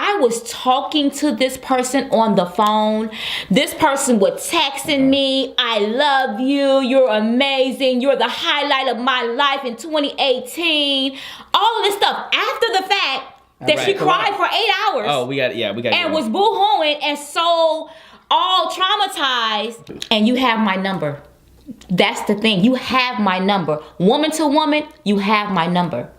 I was talking to this person on the phone. This person was texting me, I love you, you're amazing, you're the highlight of my life in 2018. All of this stuff after the fact that she cried for 8 hours. Oh, we got it. And was boo-hooing and so all traumatized. And you have my number. That's the thing. You have my number. Woman to woman, you have my number.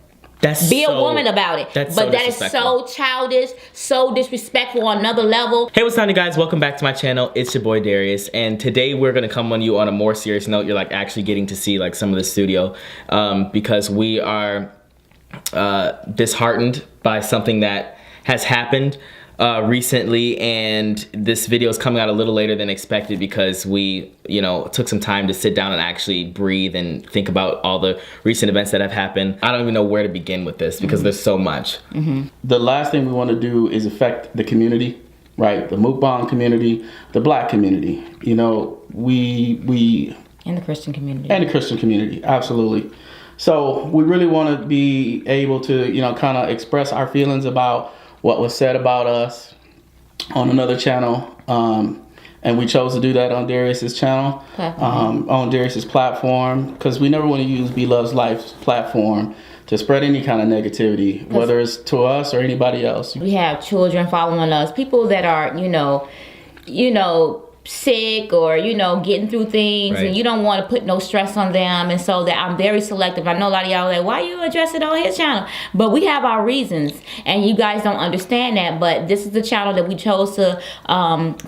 Be a woman about it. But that is so childish, so disrespectful on another level. Hey, what's happening, guys? Welcome back to my channel. It's your boy Darius, and today we're gonna come on you on a more serious note. You're like actually getting to see like some of the studio because we are disheartened by something that has happened recently, and this video is coming out a little later than expected because we, took some time to sit down and actually breathe and think about all the recent events that have happened. I don't even know where to begin with this because there's so much. The last thing we want to do is affect the community, right? The mukbang community, the black community. We and the Christian community. And the Christian community, absolutely. So we really want to be able to, kind of express our feelings about what was said about us on another channel, and we chose to do that on Darius's channel, on Darius's platform, because we never want to use Blovelife's platform to spread any kind of negativity, whether it's to us or anybody else. We have children following us, people that are, sick or getting through things, and you don't want to put no stress on them, and so that I'm very selective. I know a lot of y'all are like, why you address it on his channel? But we have our reasons, and you guys don't understand that. But this is the channel that we chose to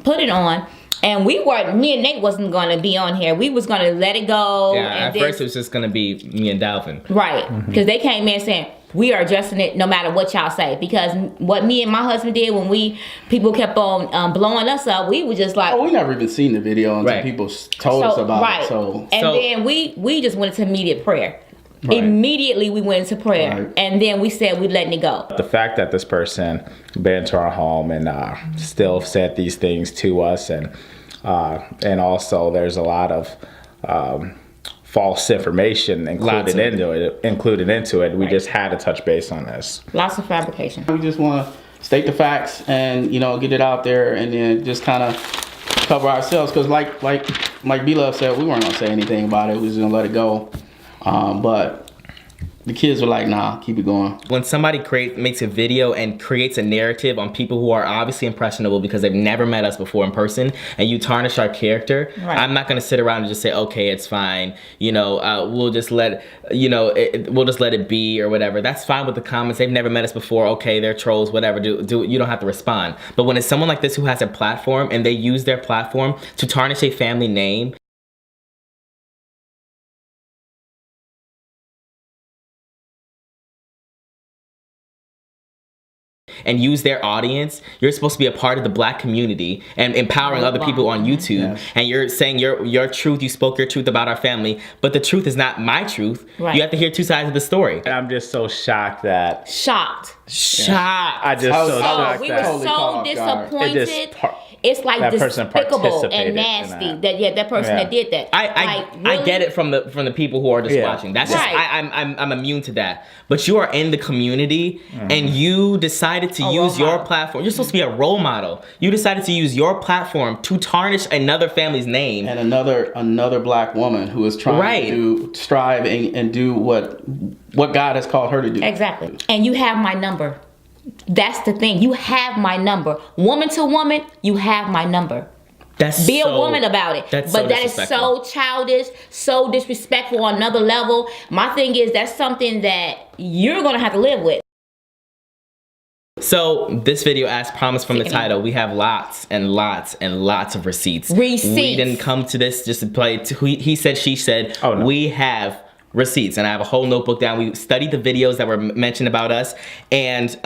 put it on. And me and Nate wasn't going to be on here. We was going to let it go. Yeah, at first it was just going to be me and Dalvin. Right, because they came in saying, we are addressing it no matter what y'all say. Because what me and my husband did when people kept on blowing us up, we were just like... Oh, we never even seen the video until people told us about it. And then we just went into immediate prayer. Right. Immediately we went into prayer, and then we said we're letting it go. The fact that this person been to our home and still said these things to us, and also there's a lot of false information included into it. We just had to touch base on this. Lots of fabrication. We just want to state the facts and get it out there, and then just kind of cover ourselves, because like B-Love said, we weren't gonna say anything about it. We was gonna let it go. But the kids were like, nah, keep it going. When somebody makes a video and creates a narrative on people who are obviously impressionable because they've never met us before in person, and you tarnish our character, I'm not gonna sit around and just say, okay, it's fine. We'll just let it be or whatever. That's fine with the comments. They've never met us before. Okay, they're trolls, whatever. You don't have to respond. But when it's someone like this who has a platform and they use their platform to tarnish a family name, and use their audience, you're supposed to be a part of the black community and empowering other people on YouTube. And you're saying your truth, you spoke your truth about our family, but the truth is not my truth. You have to hear two sides of the story. And I'm just so shocked that... Shocked. I just so shocked we were so disappointed. It's like despicable and nasty that person that did that. I get it from the people who are just watching. That's just I'm immune to that. But you are in the community and you decided to use your platform. You're supposed to be a role model. You decided to use your platform to tarnish another family's name. And another black woman who is trying to strive and do what God has called her to do. Exactly. And you have my number. That's the thing. You have my number. Woman to woman, you have my number. Be a woman about it. But that is so childish, so disrespectful on another level. My thing is, that's something that you're going to have to live with. So this video, as promised from the title, we have lots and lots and lots of receipts. We didn't come to this just to play he said, she said. Oh, no. We have receipts, and I have a whole notebook down. We studied the videos that were mentioned about us, and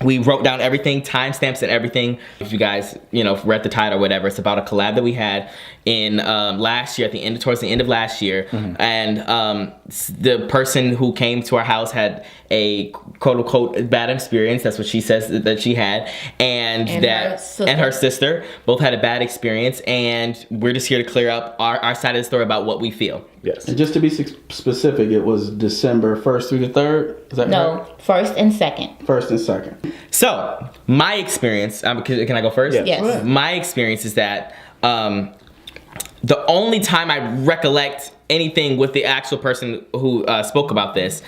we wrote down everything, timestamps and everything. If you guys, read the title or whatever, it's about a collab that we had in last year, towards the end of last year. And the person who came to our house had a quote unquote bad experience. That's what she says that she had. And her sister both had a bad experience. And we're just here to clear up our side of the story about what we feel. Yes. And just to be specific, it was December 1st through the 3rd? Is that right? 1st and 2nd. 1st and 2nd. So, my experience, can I go first? Yes. My experience is that the only time I recollect anything with the actual person who spoke about this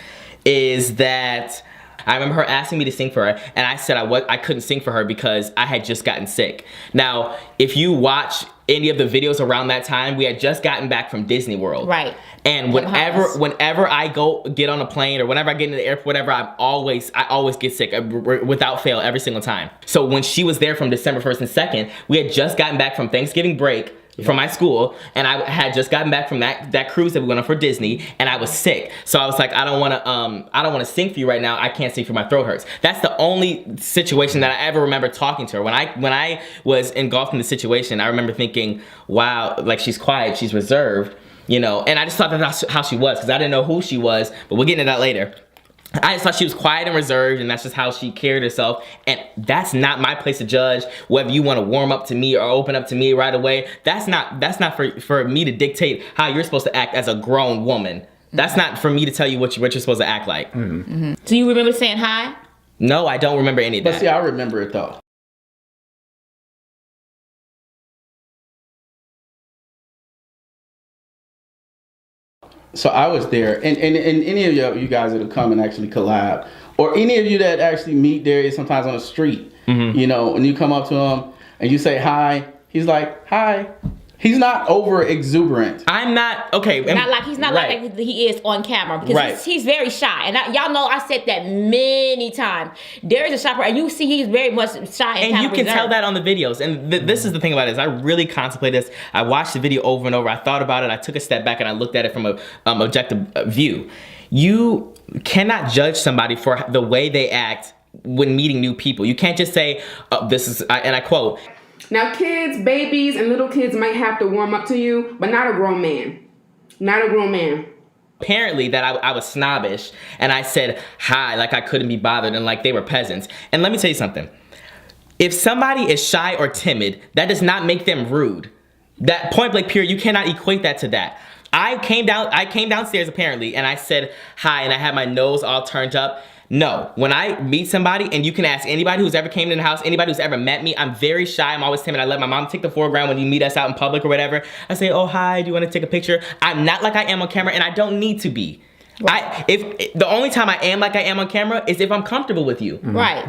is that I remember her asking me to sing for her, and I said I couldn't sing for her because I had just gotten sick. Now, if you watch any of the videos around that time, we had just gotten back from Disney World. Right. And whenever I get on a plane or whenever I get into the airport, whatever, I always get sick without fail every single time. So when she was there from December 1st and 2nd, we had just gotten back from Thanksgiving break from my school, and I had just gotten back from that cruise that we went on for Disney, and I was sick. So I was like, I don't want to sing for you right now. I can't sing for my throat hurts. That's the only situation that I ever remember talking to her. When I was engulfed in the situation, I remember thinking, wow, like she's quiet, she's reserved, you know. And I just thought that's how she was, because I didn't know who she was, but we'll get into that later. I just thought she was quiet and reserved, and that's just how she carried herself. And that's not my place to judge whether you want to warm up to me or open up to me right away. That's not for me to dictate how you're supposed to act as a grown woman. That's not for me to tell you what you're supposed to act like. Do you remember saying hi? No, I don't remember any of that. But see, I remember it though. So I was there, and any of you guys that have come and actually collab, or any of you that actually meet Darius sometimes on the street, you know, when you come up to him and you say hi, he's like, hi. He's not over exuberant. I'm not, okay. He's not like he is on camera, because he's very shy. And y'all know I said that many times. Darius is a shy person, and you see he's very much shy and you can tell that on the videos. And this is the thing about it, is I really contemplated this. I watched the video over and over. I thought about it. I took a step back and I looked at it from a objective view. You cannot judge somebody for the way they act when meeting new people. You can't just say, this is, and I quote, now, kids, babies, and little kids might have to warm up to you, but not a grown man. Not a grown man. Apparently that I was snobbish, and I said hi like I couldn't be bothered and like they were peasants. And let me tell you something. If somebody is shy or timid, that does not make them rude. That point blank period, you cannot equate that to that. I came downstairs apparently, and I said hi, and I had my nose all turned up. No, when I meet somebody, and you can ask anybody who's ever came in the house, anybody who's ever met me, I'm very shy, I'm always timid. I let my mom take the foreground when you meet us out in public or whatever. I say, oh, hi, do you want to take a picture? I'm not like I am on camera, and I don't need to be. If the only time I am like I am on camera is if I'm comfortable with you. Right.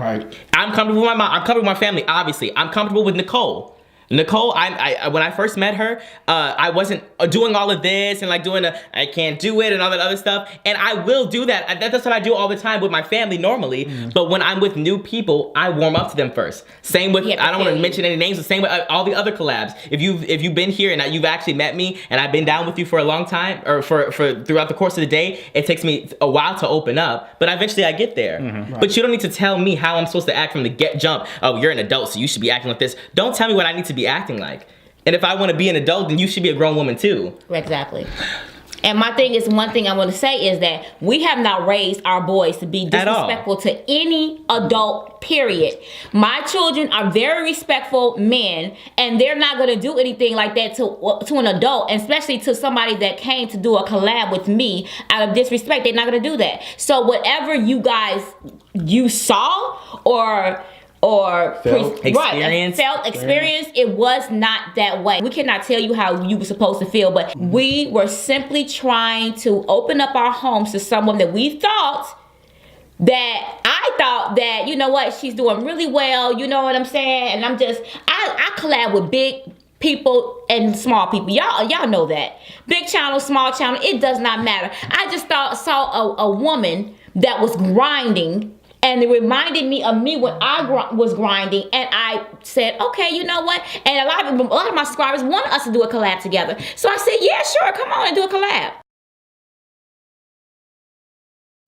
I'm comfortable with my mom, I'm comfortable with my family, obviously. I'm comfortable with Nicole. Nicole, I when I first met her, I wasn't doing all of this and like doing I can't do it and all that other stuff. And I will do that. That's what I do all the time with my family normally. But when I'm with new people, I warm up to them first. Same with, I don't want to mention any names, the same with all the other collabs. If you've been here and you've actually met me and I've been down with you for a long time, or for throughout the course of the day, it takes me a while to open up, but eventually I get there. But you don't need to tell me how I'm supposed to act from the jump. Oh, you're an adult, so you should be acting like this. Don't tell me what I need to be acting like. And if I want to be an adult, then you should be a grown woman too. Exactly. And my thing is, one thing I want to say is that we have not raised our boys to be disrespectful to any adult, period. My children are very respectful men, and they're not going to do anything like that to an adult, and especially to somebody that came to do a collab with me out of disrespect. They're not going to do that. So whatever you saw or felt experience, it was not that way. We cannot tell you how you were supposed to feel, but we were simply trying to open up our homes to someone that I thought that, you know what, she's doing really well, you know what I'm saying? And I collab with big people and small people. Y'all know that. Big channel, small channel, it does not matter. I just saw a woman that was grinding, and it reminded me of me when I was grinding, and I said, okay, you know what? And a lot of my subscribers wanted us to do a collab together. So I said, yeah, sure, come on and do a collab.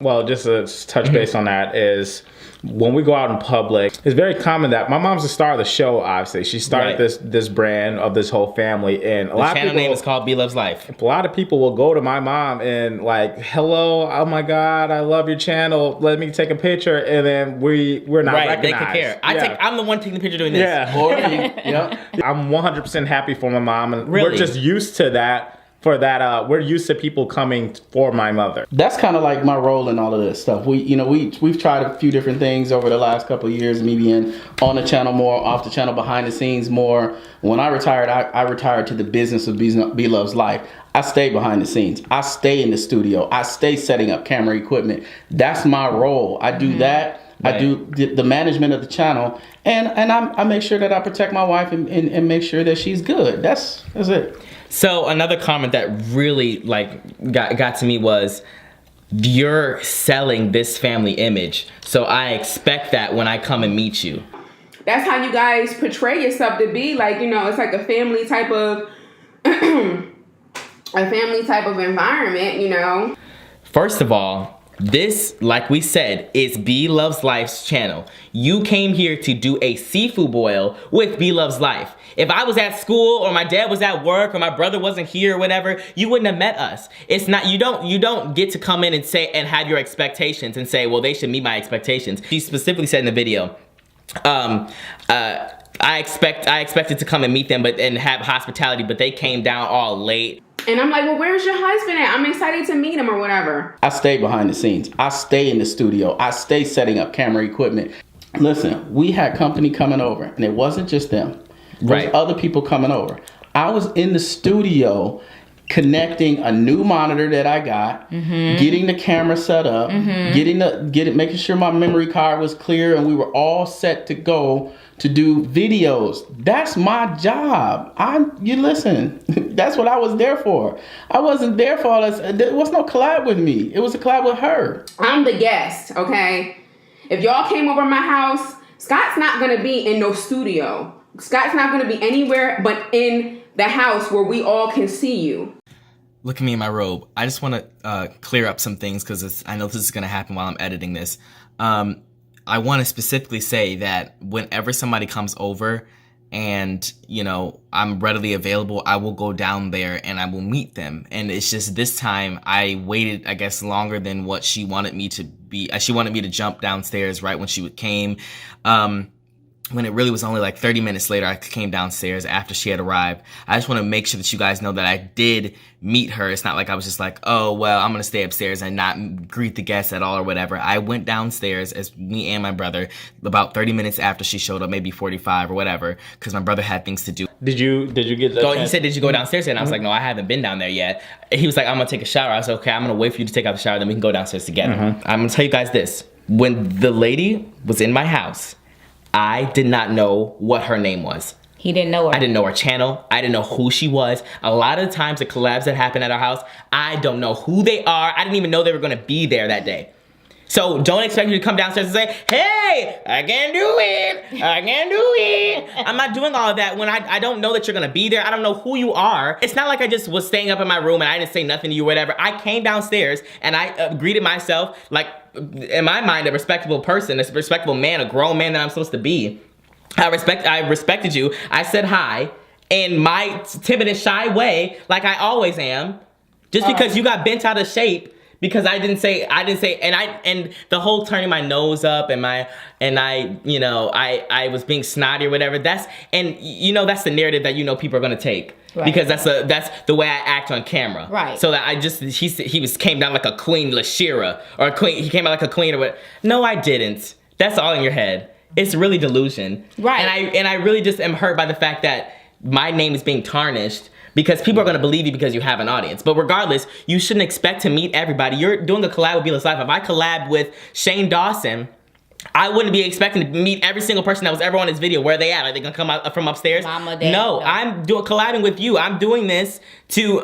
Well, just to touch base on that is, when we go out in public, it's very common that my mom's the star of the show, obviously. She started this brand of this whole family, and a lot of people, the channel name is called Blovelife. A lot of people will go to my mom and like, hello, oh my God, I love your channel, let me take a picture, and then we're not recognized. They could care. I'm the one taking the picture doing this. I'm 100% happy for my mom, and we're just used to that. for that. We're used to people coming for my mother. That's kind of like my role in all of this stuff. We've tried a few different things over the last couple of years, me being on the channel more, off the channel, behind the scenes more. When I retired, I retired to the business of B-Love's life. I stay behind the scenes. I stay in the studio. I stay setting up camera equipment. That's my role. I do that. Right. I do the management of the channel, and I make sure that I protect my wife and make sure that she's good. That's it. So another comment that really got to me was, you're selling this family image. So I expect that when I come and meet you. That's how you guys portray yourself to be. Like, it's like a family type of environment, First of all, this, like we said, is B Loves Life's channel. You came here to do a seafood boil with B Loves Life. If I was at school or my dad was at work or my brother wasn't here or whatever, you wouldn't have met us. It's not, you don't get to come in and say and have your expectations and say, well, they should meet my expectations. She specifically said in the video, I expected to come and meet them and have hospitality, but they came down all late. And I'm like, well, where's your husband at? I'm excited to meet him or whatever. I stay behind the scenes. I stay in the studio. I stay setting up camera equipment. Listen, we had company coming over, and it wasn't just them. There was other people coming over. I was in the studio connecting a new monitor that I got, getting the camera set up, making sure my memory card was clear, and we were all set to go to do videos. That's my job. Listen, that's what I was there for. I wasn't there for all this. There was no collab with me. It was a collab with her. I'm the guest, okay? If y'all came over my house, Scott's not gonna be in no studio. Scott's not gonna be anywhere but in the house where we all can see you. Look at me in my robe. I just want to clear up some things because I know this is going to happen while I'm editing this. I want to specifically say that whenever somebody comes over and, I'm readily available, I will go down there and I will meet them. And it's just this time I waited, I guess, longer than what she wanted me to be. She wanted me to jump downstairs right when she came. When it really was only like 30 minutes later, I came downstairs after she had arrived. I just want to make sure that you guys know that I did meet her. It's not like I was just like, oh, well, I'm going to stay upstairs and not greet the guests at all or whatever. I went downstairs as me and my brother about 30 minutes after she showed up, maybe 45 or whatever, because my brother had things to do. Did you get that? He said, did you go downstairs? And I was like, no, I haven't been down there yet. He was like, I'm going to take a shower. I said, okay, I'm going to wait for you to take out the shower, then we can go downstairs together. I'm going to tell you guys this. When the lady was in my house, I did not know what her name was. He didn't know her. I didn't know her channel. I didn't know who she was. A lot of the times the collabs that happen at our house, I don't know who they are. I didn't even know they were going to be there that day. So don't expect me to come downstairs and say, hey, I can do it. I can do it. I'm not doing all of that when I don't know that you're going to be there. I don't know who you are. It's not like I just was staying up in my room and I didn't say nothing to you or whatever. I came downstairs and I greeted myself like, in my mind, a respectable person, a respectable man, a grown man that I'm supposed to be. I respected you. I said hi in my timid and shy way, like I always am. Just because you got bent out of shape because I didn't say, and the whole turning my nose up and I was being snotty or whatever. That's the narrative that people are gonna take. Right. Because that's the way I act on camera. Right. So that he came down like a Queen Lashira or a queen. He came out like a queen or what? No, I didn't. That's all in your head. It's really delusion. Right. And I really just am hurt by the fact that my name is being tarnished because people are going to believe you because you have an audience. But regardless, you shouldn't expect to meet everybody. You're doing a collab with B Loves Life. If I collab with Shane Dawson, I wouldn't be expecting to meet every single person that was ever on this video. Where are they at? Are they gonna come out from upstairs? Mama, Dad, no, I'm collabing with you. I'm doing this to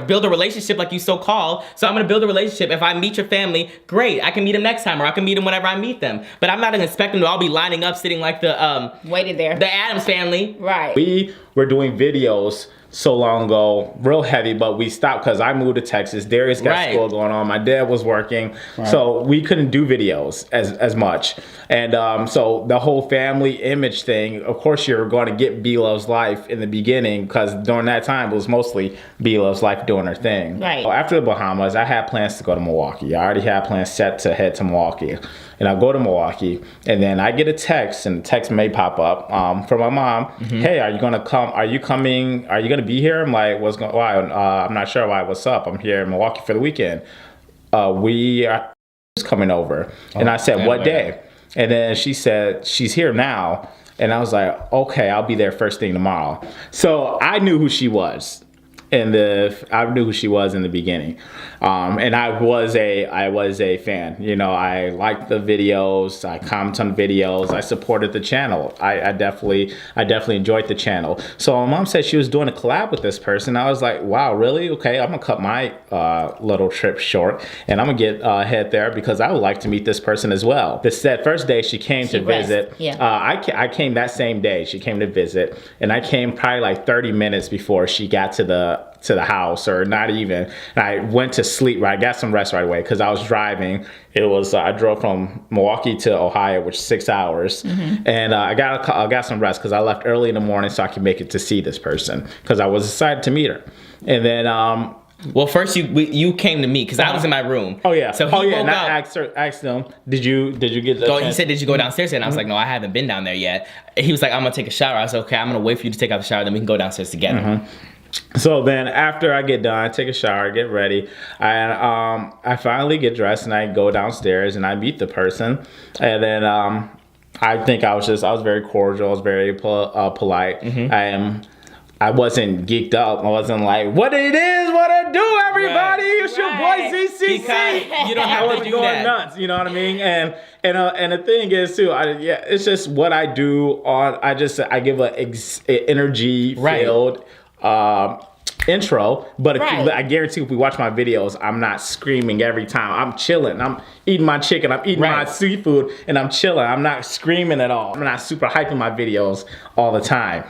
build a relationship like you so call. So I'm gonna build a relationship. If I meet your family, great. I can meet them next time, or I can meet them whenever I meet them. But I'm not gonna expect them to all be lining up, sitting like the waited there. The Addams family. Right. We were doing videos so long ago, real heavy, but we stopped because I moved to Texas. Darius got school going on. My dad was working, so we couldn't do videos as much. And so the whole family image thing, of course you're going to get B Loves Life in the beginning because during that time it was mostly B Loves Life doing her thing. Right. So after the Bahamas, I had plans to go to Milwaukee. I already had plans set to head to Milwaukee. And I go to Milwaukee, and then I get a text, and the text may pop up from my mom. Hey, are you gonna come? Are you coming? Are you gonna to be here? I'm like, what's going? Why? I'm not sure why. What's up? I'm here in Milwaukee for the weekend. We are coming over, and I said, what day? And then she said, she's here now. And I was like, okay, I'll be there first thing tomorrow. So I knew who she was. I knew who she was in the beginning, and I was a fan. You know, I liked the videos, I commented on videos, I supported the channel. I definitely enjoyed the channel. So my mom said she was doing a collab with this person. I was like, wow, really? Okay, I'm gonna cut my little trip short, and I'm gonna get head there because I would like to meet this person as well. That first day she came to visit. Yeah. I came that same day. She came to visit, and I came probably like 30 minutes before she got to the house, or not even. And I went to sleep. I got some rest right away because I was driving. It was I drove from Milwaukee to Ohio, which is 6 hours, and I got some rest because I left early in the morning so I could make it to see this person because I was excited to meet her. And then well, first you came to me because I was in my room. Oh yeah. So he woke up. I asked him, did you get the He said, did you go downstairs? And I was like, no, I haven't been down there yet. He was like, I'm gonna take a shower. I was like, okay, I'm gonna wait for you to take out the shower, then we can go downstairs together. So then after I get done, I take a shower, get ready, and I finally get dressed and I go downstairs and I meet the person. And then I think I was very cordial, I was very polite. I wasn't geeked up. I wasn't like, what it is, what I do, everybody. It's your boy ZCC. Because you don't have to do going that. nuts, you know what I mean? And the thing is too, it's just what I do on. I give a energy filled intro, but I guarantee if we watch my videos, I'm not screaming every time. I'm chilling. I'm eating my chicken. I'm eating my seafood, and I'm chilling. I'm not screaming at all. I'm not super hyping my videos all the time.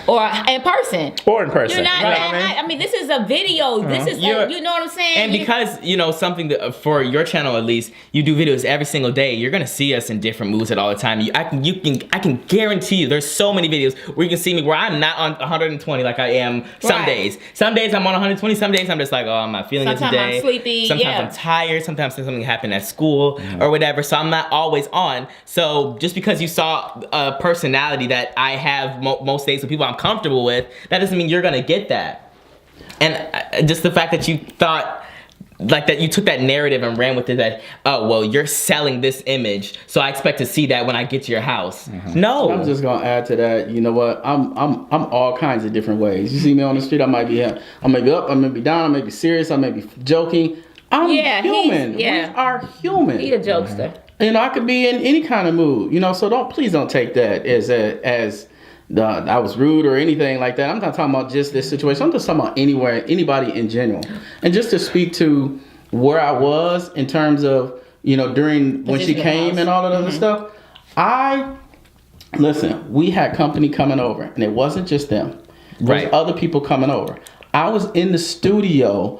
Or in person. Or in person. You're not, I mean, this is a video. This is, you know what I'm saying? And because, you know, something that, for your channel at least, you do videos every single day, you're going to see us in different moods at all the time. I can guarantee you there's so many videos where you can see me where I'm not on 120 like I am some days. Some days I'm on 120, some days I'm just like, oh, I'm not feeling it today. Sometimes I'm sleepy. Sometimes I'm tired. Sometimes something happened at school or whatever. So I'm not always on. So just because you saw a personality that I have most days with people I'm comfortable with, that doesn't mean you're gonna get that. And just the fact that you thought like that, you took that narrative and ran with it, that, oh, well, you're selling this image, so I expect to see that when I get to your house. No. I'm just gonna add to that. You know what? I'm all kinds of different ways. You see me on the street, I may be up, I may be down, I may be serious, I may be joking. I'm human. We are human. He's a jokester. You know, I could be in any kind of mood. You know, so please don't take that as I was rude or anything like that. I'm not talking about just this situation. I'm just talking about anybody in general. And just to speak to where I was in terms of, you know, during when she came and all of that other stuff. Listen, we had company coming over, and it wasn't just them. There was other people coming over. I was in the studio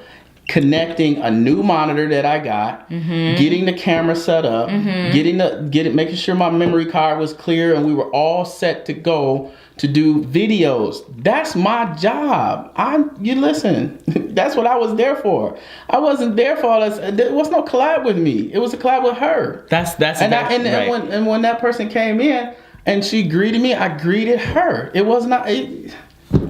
connecting a new monitor that I got, getting the camera set up, making sure my memory card was clear, and we were all set to go to do videos. That's my job. You listen. That's what I was there for. I wasn't there for all this. There was no collab with me. It was a collab with her. And when that person came in and she greeted me, I greeted her. It was not.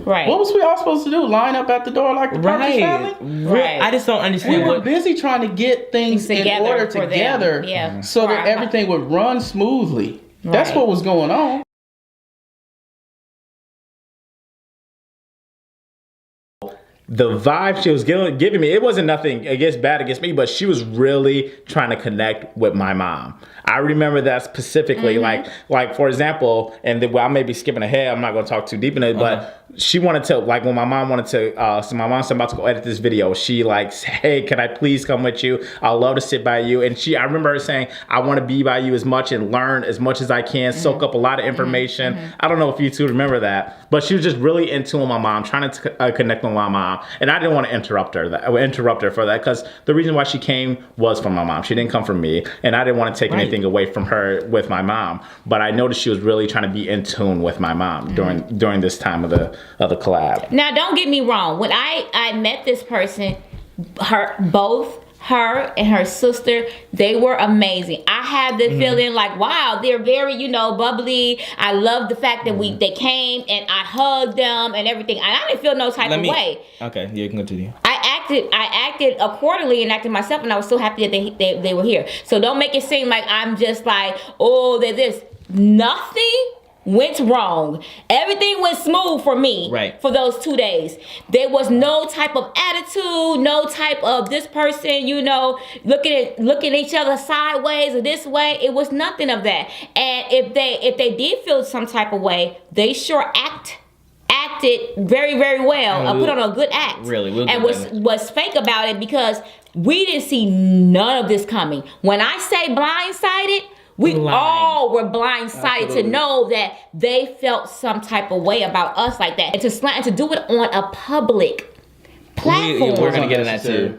What was we all supposed to do? Line up at the door like the Partridge Family? I just don't understand. We were busy trying to get things in order together so that everything would run smoothly. That's what was going on. The vibe she was giving me, it wasn't nothing bad against me, but she was really trying to connect with my mom. I remember that specifically, like for example, and I may be skipping ahead, I'm not going to talk too deep in it, but she wanted to, like when my mom wanted to, so my mom's about to go edit this video, she like, hey, can I please come with you? I'd love to sit by you. And I remember her saying, I want to be by you as much and learn as much as I can, soak up a lot of information. I don't know if you two remember that, but she was just really into my mom, trying to connect with my mom. And I didn't want to interrupt her for that, because the reason why she came was from my mom. She didn't come from me, and I didn't want to take anything away from her with my mom. But I noticed she was really trying to be in tune with my mom during this time of the collab. Now, don't get me wrong. When I met this person, both her and her sister, they were amazing. I had the feeling like, wow, they're very, you know, bubbly. I love the fact that they came and I hugged them and everything. And I didn't feel no type of way. Okay, you can continue. I acted accordingly and acted myself, and I was so happy that they were here. So don't make it seem like I'm just like, oh, they're this. Nothing went wrong. Everything went smooth for me for those 2 days. There was no type of attitude, no type of this person, you know, looking at each other sideways or this way. It was nothing of that. And if they did feel some type of way, they sure acted very, very well. Put on a good act. Really, and was fake about it, because we didn't see none of this coming. When I say blindsided, we all were blindsided to know that they felt some type of way about us like that, and to do it on a public platform. We're gonna get in that too.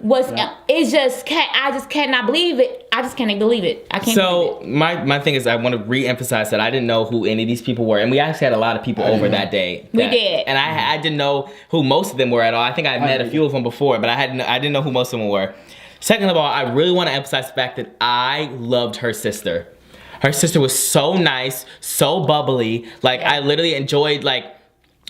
I just cannot believe it. I just can't believe it. I can't. So my thing is, I want to re-emphasize that I didn't know who any of these people were, and we actually had a lot of people over that day. We did, and I didn't know who most of them were at all. I think I met a few of them before, but I didn't know who most of them were. Second of all, I really want to emphasize the fact that I loved her sister. Her sister was so nice, so bubbly. Like, I literally enjoyed, like,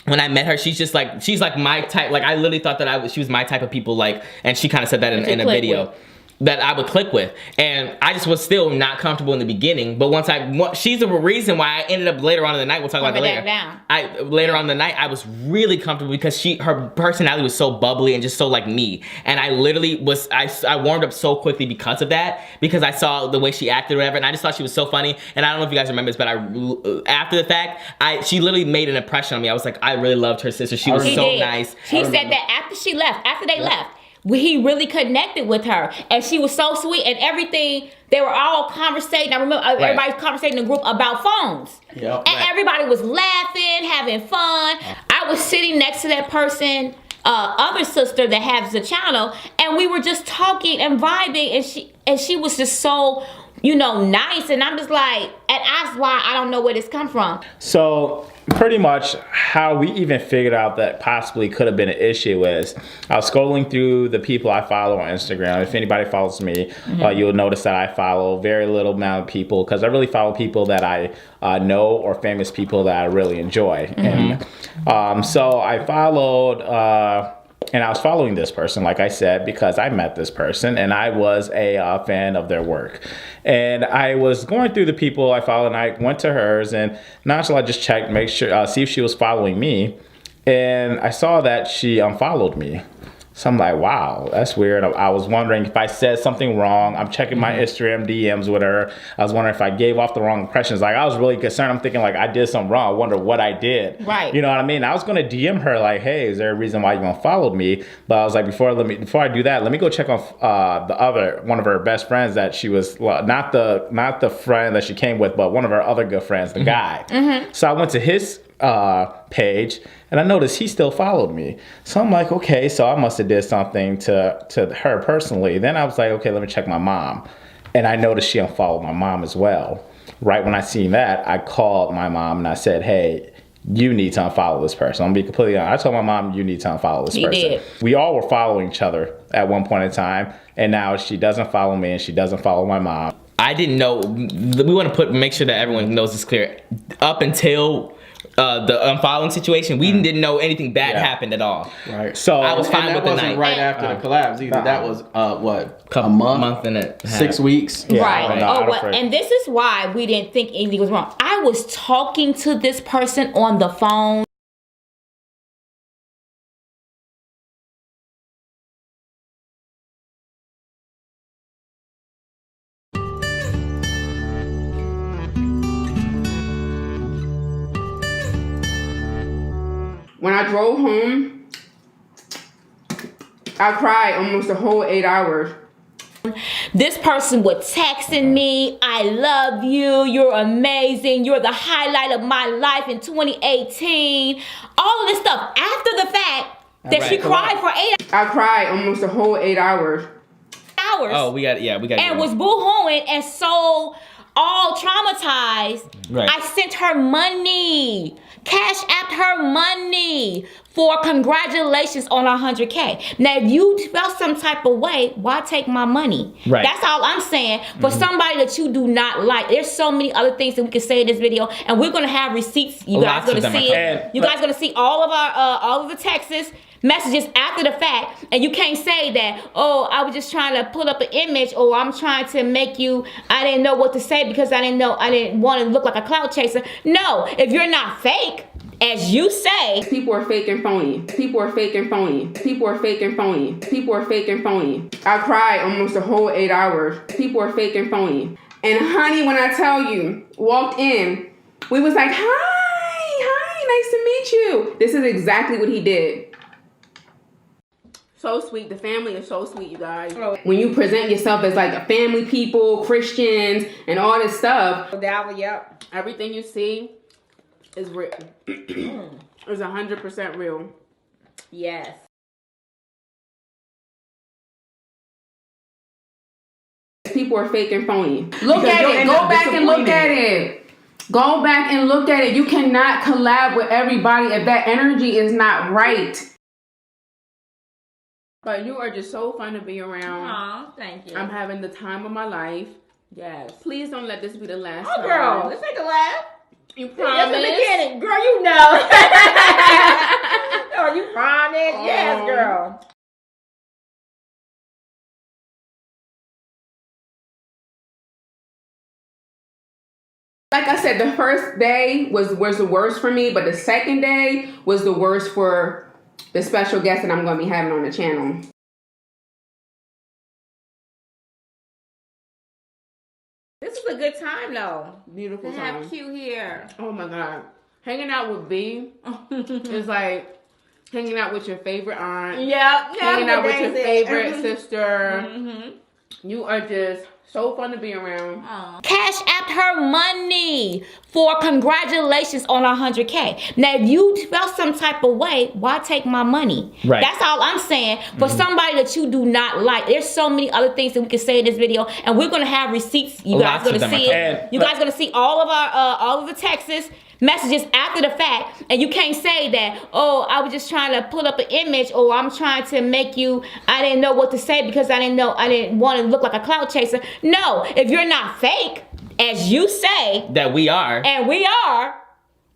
when I met her, she's like my type. Like, I literally thought that she was my type of people, like, and she kind of said that in a video. That I would click with, and I just was still not comfortable in the beginning. But she's the reason why I ended up later on in the night. We'll talk about that later. Later on in the night, I was really comfortable because her personality was so bubbly and just so like me. And I literally was, I warmed up so quickly because of that, because I saw the way she acted or whatever, and I just thought she was so funny. And I don't know if you guys remember this, but after the fact, she literally made an impression on me. I was like, I really loved her sister. She was so nice. She said that after they left. He really connected with her, and she was so sweet, and everything. They were all conversating. I remember everybody conversating in the group about phones, and everybody was laughing, having fun. I was sitting next to that person, other sister that has the channel, and we were just talking and vibing, and she was just so, you know, nice, and I'm just like, and that's why I don't know where this come from. So pretty much how we even figured out that possibly could have been an issue is I was scrolling through the people I follow on Instagram. If anybody follows me, you'll notice that I follow very little amount of people, because I really follow people that I know, or famous people that I really enjoy. And so I followed and I was following this person, like I said, because I met this person and I was a fan of their work. And I was going through the people I followed, and I went to hers, and naturally I just checked, make sure, see if she was following me. And I saw that she unfollowed me. So I'm like, wow, that's weird. I was wondering if I said something wrong. I'm checking my Instagram DMs with her. I was wondering if I gave off the wrong impressions. Like, I was really concerned. I'm thinking, like, I did something wrong. I wonder what I did. Right. You know what I mean? I was going to DM her, like, hey, is there a reason why you unfollowed me? But I was like, before I do that, let me go check on one of her best friends that she was, well, not the friend that she came with, but one of her other good friends, the guy. So I went to his page, and I noticed he still followed me. So I'm like, okay, so I must have did something to her personally. Then I was like, okay, let me check my mom. And I noticed she unfollowed my mom as well. Right when I seen that, I called my mom and I said, hey, you need to unfollow this person. I'm gonna be completely honest. I told my mom, you need to unfollow this person. Did. We all were following each other at one point in time, and now she doesn't follow me and she doesn't follow my mom. I didn't know. We want to make sure that everyone knows this clear. Up until the unfollowing situation, we didn't know anything bad happened at all. Right. So I was fine with the night. Right after the collabs either. That was a month and a half. 6 weeks. Yeah, right. And this is why we didn't think anything was wrong. I was talking to this person on the phone. When I drove home, I cried almost the whole 8 hours. This person was texting me, I love you, you're amazing, you're the highlight of my life in 2018. All of this stuff after the fact that she cried for 8 hours. I cried almost the whole 8 hours. Oh, we got. And was boo-hooing and so all traumatized, right. I sent her money. Cash apped her money for congratulations on 100K. Now, if you felt some type of way, why take my money? Right. That's all I'm saying. For somebody that you do not like, there's so many other things that we can say in this video, and we're gonna have receipts. You guys gonna see it. You guys gonna see all of the texts, messages after the fact, and you can't say that, oh, I was just trying to put up an image, or I'm trying to make you, I didn't know what to say because I didn't want to look like a clout chaser. No, if you're not fake, as you say, people are fake and phony. People are fake and phony. People are fake and phony. People are fake and phony. I cried almost a whole 8 hours. People are fake and phony. And honey, when I tell you, walked in, we was like, hi, nice to meet you. This is exactly what he did. So sweet. The family is so sweet, you guys. When you present yourself as like a family people, Christians, and all this stuff. Yep. Everything you see is real. It's 100% real. yes. People are fake and phony. Look at it. Go back and look at it. Go back and look at it. You cannot collab with everybody if that energy is not right. But you are just so fun to be around. Aw, thank you. I'm having the time of my life. Yes. Please don't let this be the last time. Girl, this ain't the last. You promise? That's the beginning. Girl, you know. Oh, you promise? Yes, girl. Like I said, the first day was the worst for me, but the second day was the worst for the special guest that I'm going to be having on the channel. This is a good time, though. Beautiful To time. have Q here. Oh my God. Hanging out with V is like hanging out with your favorite aunt. Yep. Hanging out with your favorite sister. You are just so fun to be around. Cash apped her money for congratulations on 100K. Now, if you felt some type of way, why take my money? Right. That's all I'm saying. For somebody that you do not like, there's so many other things that we can say in this video, and we're gonna have receipts. You guys gonna see it. You guys gonna see all of the texts, messages after the fact, and you can't say that, oh, I was just trying to put up an image, or I'm trying to make you, I didn't know what to say because I didn't want to look like a clout chaser. No, if you're not fake, as you say, that we are, and we are,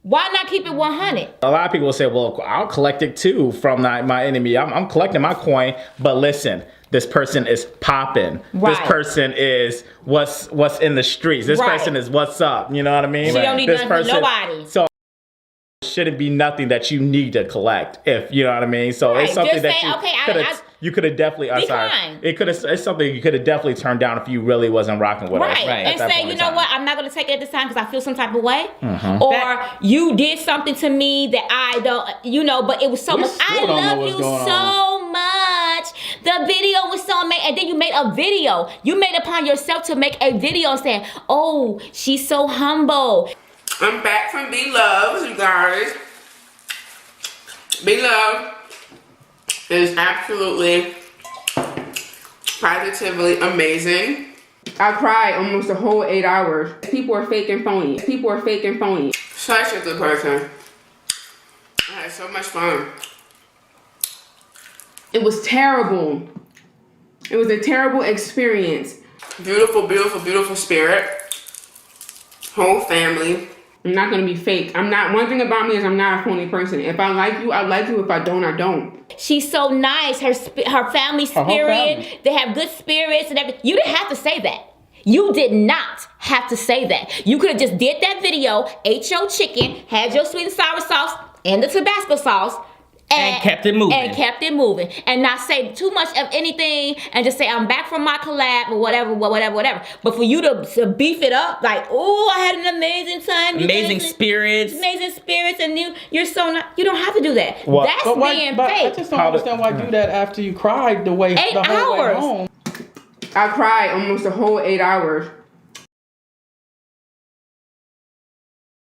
why not keep it 100? A lot of people will say, well, I'll collect it too from my enemy. I'm collecting my coin, but listen, this person is popping. Right. This person is what's in the streets. This person is what's up. You know what I mean? She don't need this nothing from nobody. So it shouldn't be nothing that you need to collect, if you know what I mean. So it's something that you could have definitely. I'm sorry. It's something you could have definitely turned down if you really wasn't rocking with us. Right. And say, you know what? I'm not going to take it at this time because I feel some type of way. Or you did something to me that I don't, but it was so much. I love you so much. The video was so amazing. And then you made a video. You made it upon yourself to make a video saying, oh, she's so humble. I'm back from Be Loves, you guys. Be Love is absolutely, positively amazing. I cried almost a whole 8 hours. People are fake and phony. People are fake and phony. Such a good person. I had so much fun. It was terrible. It was a terrible experience. Beautiful, beautiful, beautiful spirit. Whole family. I'm not gonna be fake. One thing about me is I'm not a phony person. If I like you, I like you. If I don't, I don't. She's so nice. Her family spirit. They have good spirits and everything. You didn't have to say that. You did not have to say that. You could have just did that video, ate your chicken, had your sweet and sour sauce and the Tabasco sauce, and kept it moving. And not say too much of anything and just say, I'm back from my collab or whatever. But for you to beef it up, like, oh, I had an amazing time. Amazing spirits, and you're so not, you don't have to do that. Well, that's being fake. I just don't understand why do that after you cried the whole way home. I cried almost a whole 8 hours.